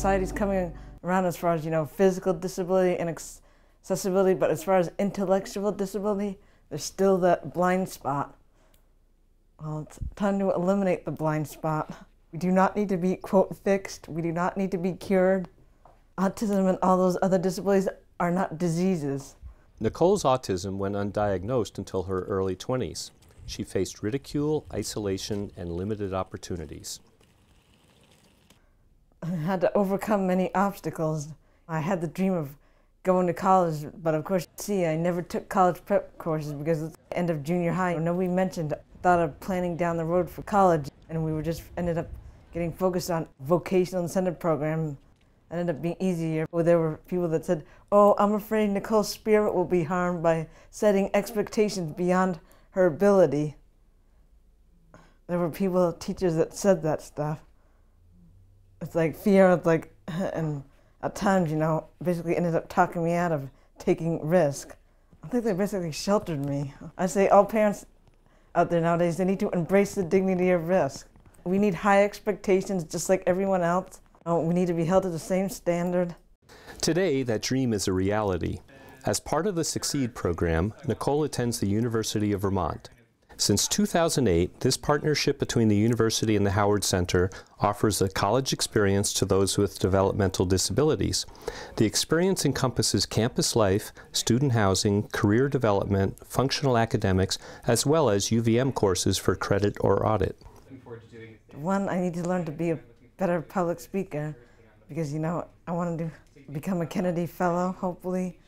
society's coming around as far as, you know, physical disability and accessibility, but as far as intellectual disability, there's still that blind spot. Well, it's time to eliminate the blind spot. We do not need to be, quote, fixed. We do not need to be cured. Autism and all those other disabilities are not diseases. Nicole's autism went undiagnosed until her early 20s. She faced ridicule, isolation, and limited opportunities. I had to overcome many obstacles. I had the dream of going to college, but of course, see, I never took college prep courses because at the end of junior high, nobody mentioned, thought of planning down the road for college, and we were just ended up getting focused on vocational incentive program. It ended up being easier. Well, there were people that said, oh, I'm afraid Nicole's spirit will be harmed by setting expectations beyond her ability. There were people, teachers that said that stuff. It's like fear, it's like, and at times, you know, basically ended up talking me out of taking risk. I think they basically sheltered me. I say all parents out there nowadays, they need to embrace the dignity of risk. We need high expectations just like everyone else. We need to be held to the same standard. Today, that dream is a reality. As part of the Succeed program, Nicole attends the University of Vermont. Since 2008, this partnership between the university and the Howard Center offers a college experience to those with developmental disabilities. The experience encompasses campus life, student housing, career development, functional academics, as well as UVM courses for credit or audit. One, I need to learn to be a better public speaker because, you know, I want to become a Kennedy Fellow, hopefully.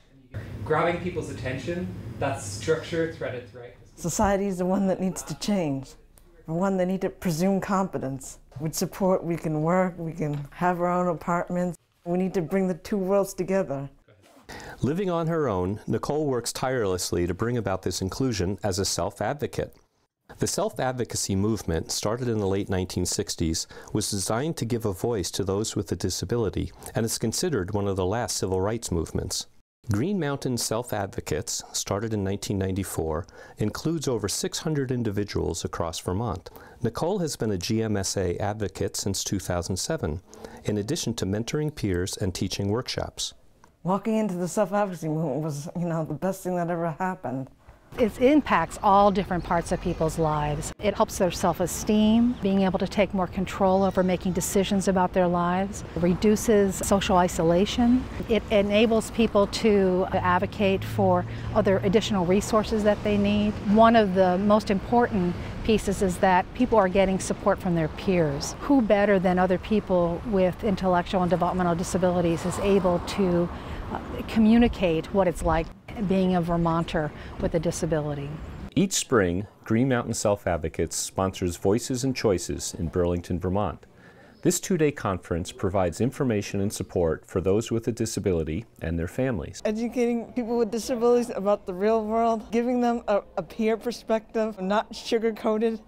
Grabbing people's attention, that's structure, threaded, right? Society is the one that needs to change. For one, they need to presume competence. With support, we can work, we can have our own apartments. We need to bring the two worlds together. Living on her own, Nicole works tirelessly to bring about this inclusion as a self-advocate. The self-advocacy movement, started in the late 1960s, was designed to give a voice to those with a disability and is considered one of the last civil rights movements. Green Mountain Self-Advocates, started in 1994, includes over 600 individuals across Vermont. Nicole has been a GMSA advocate since 2007, in addition to mentoring peers and teaching workshops. Walking into the self-advocacy movement was, you know, the best thing that ever happened. It impacts all different parts of people's lives. It helps their self-esteem, being able to take more control over making decisions about their lives. It reduces social isolation. It enables people to advocate for other additional resources that they need. One of the most important pieces is that people are getting support from their peers. Who better than other people with intellectual and developmental disabilities is able to communicate what it's like being a Vermonter with a disability. Each spring, Green Mountain Self-Advocates sponsors Voices and Choices in Burlington, Vermont. This two-day conference provides information and support for those with a disability and their families. Educating people with disabilities about the real world, giving them a peer perspective, not sugar-coated.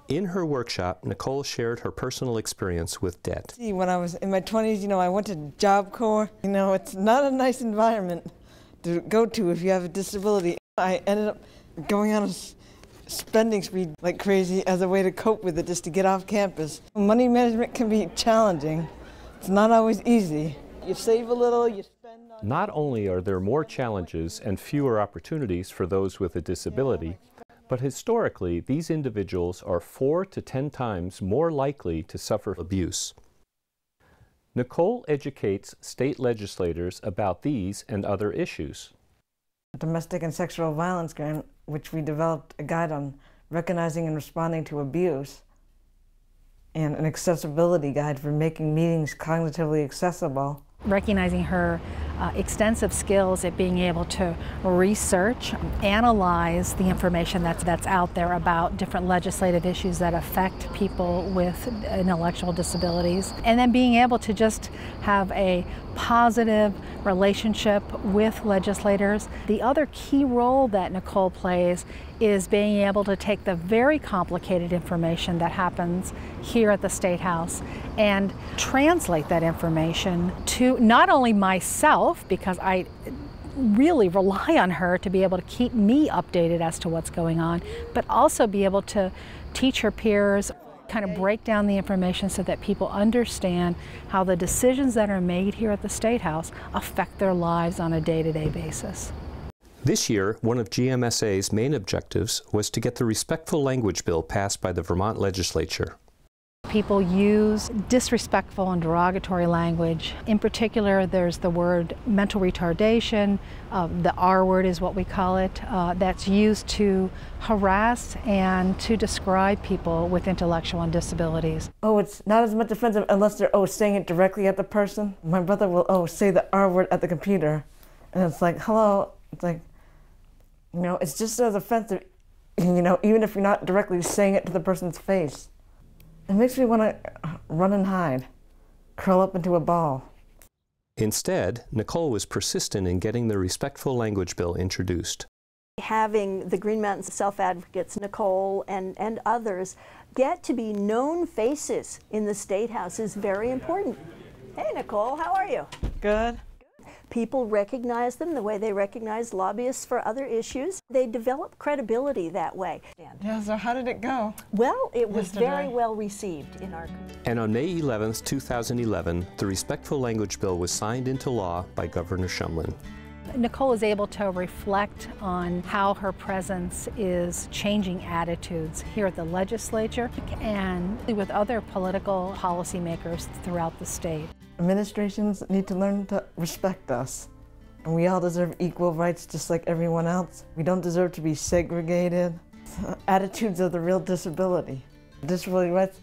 In her workshop, Nicole shared her personal experience with debt. See, when I was in my 20s, you know, I went to Job Corps. You know, it's not a nice environment to go to if you have a disability. I ended up going on a spending spree like crazy as a way to cope with it, just to get off campus. Money management can be challenging. It's not always easy. You save a little, you spend on... Not only are there more challenges and fewer opportunities for those with a disability, but historically, these individuals are 4 to 10 times more likely to suffer abuse. Nicole educates state legislators about these and other issues. Domestic and sexual violence grant, which we developed a guide on recognizing and responding to abuse, and an accessibility guide for making meetings cognitively accessible. Recognizing her extensive skills at being able to research, analyze the information that's out there about different legislative issues that affect people with intellectual disabilities, and then being able to just have a positive relationship with legislators. The other key role that Nicole plays is being able to take the very complicated information that happens here at the State House and translate that information to not only myself, because I really rely on her to be able to keep me updated as to what's going on, but also be able to teach her peers. kind of break down the information so that people understand how the decisions that are made here at the State House affect their lives on a day-to-day basis. This year, one of GMSA's main objectives was to get the Respectful Language Bill passed by the Vermont legislature. People use disrespectful and derogatory language. In particular, there's the word mental retardation, the R word is what we call it, that's used to harass and to describe people with intellectual disabilities. Oh, it's not as much offensive unless they're, saying it directly at the person. My brother will, say the R word at the computer. And it's like, hello, it's like, it's just as offensive, even if you're not directly saying it to the person's face. It makes me want to run and hide, curl up into a ball. Instead, Nicole was persistent in getting the Respectful Language Bill introduced. Having the Green Mountain self-advocates, Nicole and others, get to be known faces in the State House is very important. Hey, Nicole, how are you? Good. People recognize them the way they recognize lobbyists for other issues. They develop credibility that way. Yeah, so how did it go? Well, it was very well received in our community. And on May 11th, 2011, the Respectful Language Bill was signed into law by Governor Shumlin. Nicole is able to reflect on how her presence is changing attitudes here at the legislature and with other political policymakers throughout the state. Administrations need to learn to respect us. And we all deserve equal rights just like everyone else. We don't deserve to be segregated. Attitudes of the real disability. Disability rights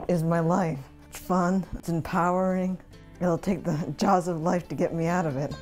is my life. It's fun, it's empowering. It'll take the jaws of life to get me out of it.